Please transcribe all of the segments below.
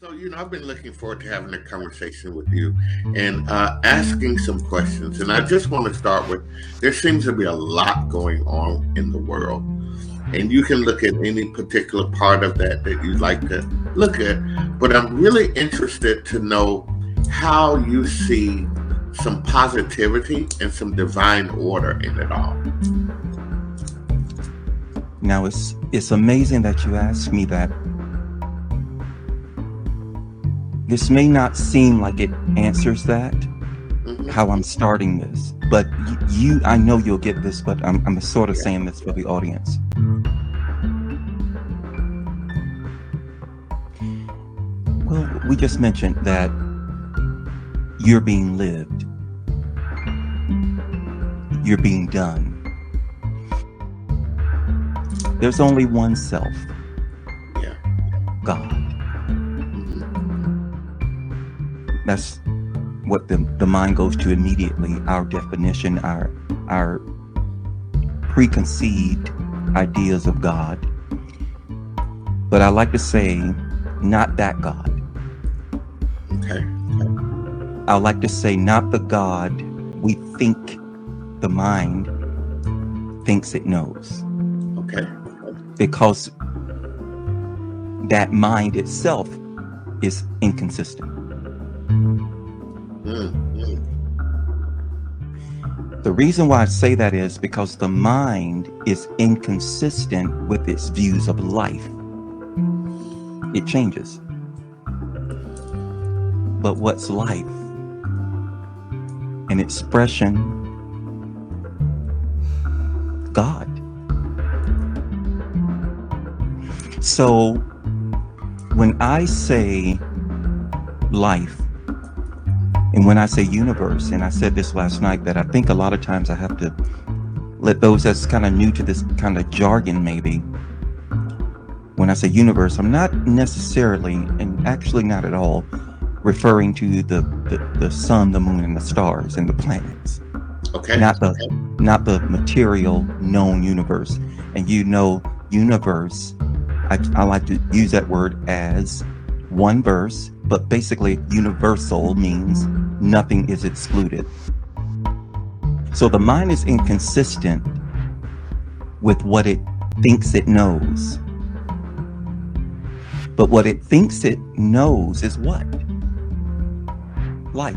So, I've been looking forward to having a conversation with you and asking some questions. And I just want to start with there seems to be a lot going on in the world. And you can look at any particular part of that you'd like to look at. But I'm really interested to know how you see some positivity and some divine order in it all. Now, it's amazing that you asked me that. This may not seem like it answers that, how I'm starting this, but I know you'll get this, but I'm sort of saying this for the audience. Well, we just mentioned that you're being lived. You're being done. There's only one self. Yeah. God. That's what the mind goes to immediately. Our definition, our preconceived ideas of God. But I like to say, not that God. Okay. I like to say, not the God we think the mind thinks it knows. Okay. Because that mind itself is inconsistent. The reason why I say that is because the mind is inconsistent with its views of life. It changes. But what's life? An expression, God. So when I say life, and when I say universe, and I said this last night, that I think a lot of times I have to let those that's kind of new to this kind of jargon maybe. When I say universe, I'm not necessarily, and actually not at all, referring to the sun, the moon, and the stars, and the planets. Okay. Not the material known universe. And universe, I like to use that word as one verse, but basically universal means nothing is excluded. So the mind is inconsistent with what it thinks it knows. But what it thinks it knows is what? Life.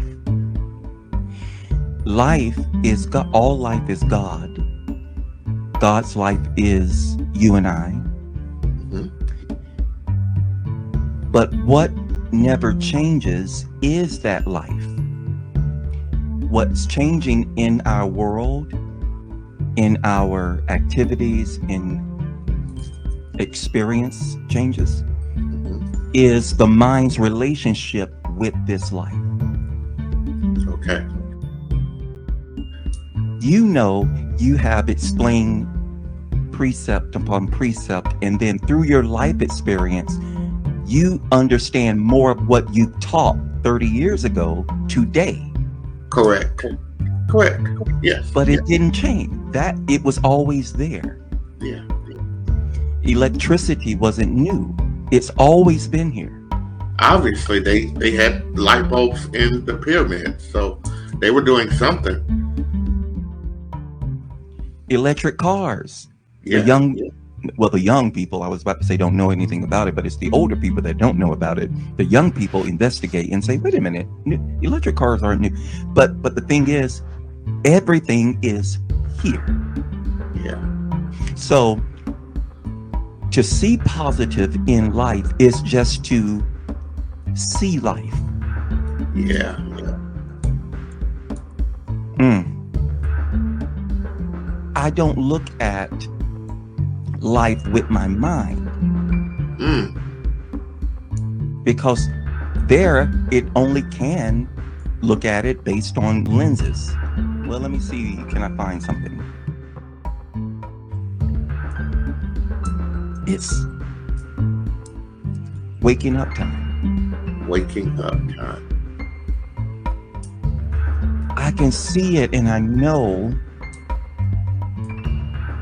Life is God. All life is God. God's life is you and I. But what never changes is that life. What's changing in our world, in our activities, in experience changes, is the mind's relationship with this life. Okay. You have explained precept upon precept, and then through your life experience, you understand more of what you taught 30 years ago today. Correct. Yes. But it didn't change. That it was always there. Yeah. Electricity wasn't new. It's always been here. Obviously, they had light bulbs in the pyramids, so they were doing something. Electric cars. Yeah. The young people, I was about to say, don't know anything about it, but it's the older people that don't know about it. The young people investigate and say, wait a minute, electric cars aren't new. But the thing is, everything is here. Yeah. So to see positive in life is just to see life. Yeah. I don't look at life with my mind. Because there it only can look at it based on lenses. Well, let me see, can I find something? It's waking up time. Waking up time. I can see it, and I know,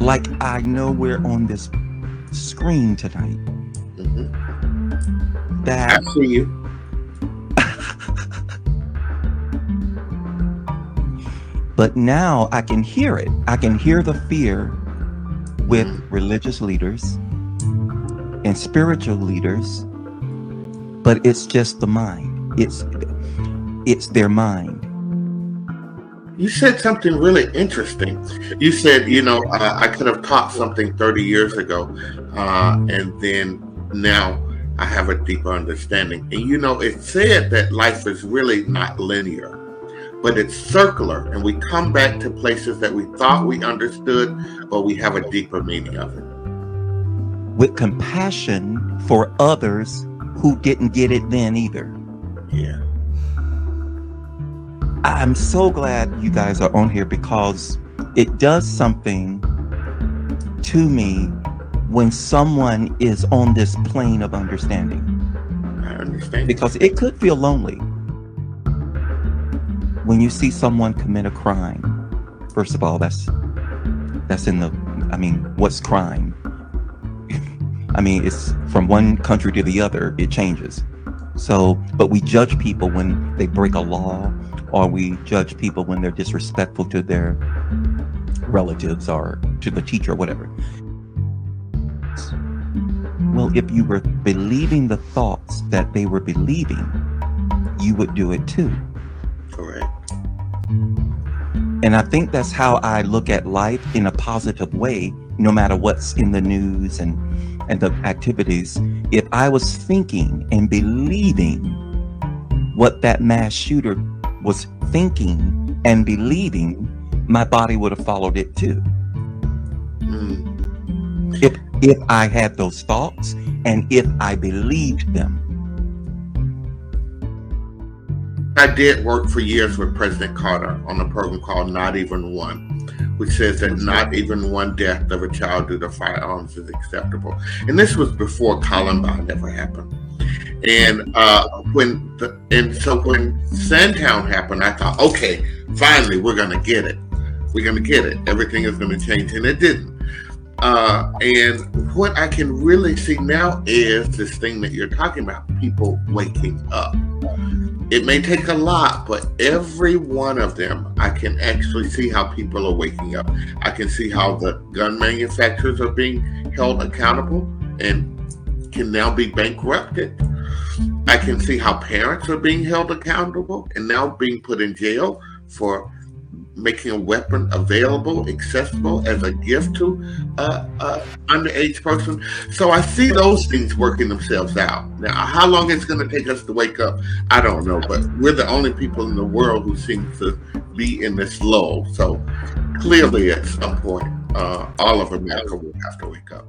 like I know we're on this screen tonight. that. I see you. But now I can hear it. I can hear the fear with religious leaders and spiritual leaders, but it's just the mind. It's their mind. You said something really interesting. You said, I could have taught something 30 years ago, and then now I have a deeper understanding. And it said that life is really not linear, but it's circular, and we come back to places that we thought we understood, but we have a deeper meaning of it. With compassion for others who didn't get it then either. Yeah. I'm so glad you guys are on here, because it does something to me when someone is on this plane of understanding. I understand. Because it could feel lonely when you see someone commit a crime. First of all, that's in the, what's crime? It's from one country to the other, it changes. So, but we judge people when they break a law, or we judge people when they're disrespectful to their relatives or to the teacher or whatever. Well, if you were believing the thoughts that they were believing, you would do it too. Correct. And I think that's how I look at life, in a positive way, no matter what's in the news and the activities. If I was thinking and believing what that mass shooter was thinking and believing, my body would have followed it too. If I had those thoughts and if I believed them. I did work for years with President Carter on a program called Not Even One, which says that not even one death of a child due to firearms is acceptable. And this was before Columbine ever happened. And so when Sandtown happened, I thought, okay, finally, we're going to get it. We're going to get it. Everything is going to change. And it didn't. And what I can really see now is this thing that you're talking about, people waking up. It may take a lot, but every one of them, I can actually see how people are waking up. I can see how the gun manufacturers are being held accountable and can now be bankrupted. I can see how parents are being held accountable and now being put in jail for making a weapon available, accessible as a gift to underage person. So I see those things working themselves out. Now, how long it's going to take us to wake up, I don't know, but we're the only people in the world who seem to be in this lull. So clearly at some point, all of America will have to wake up.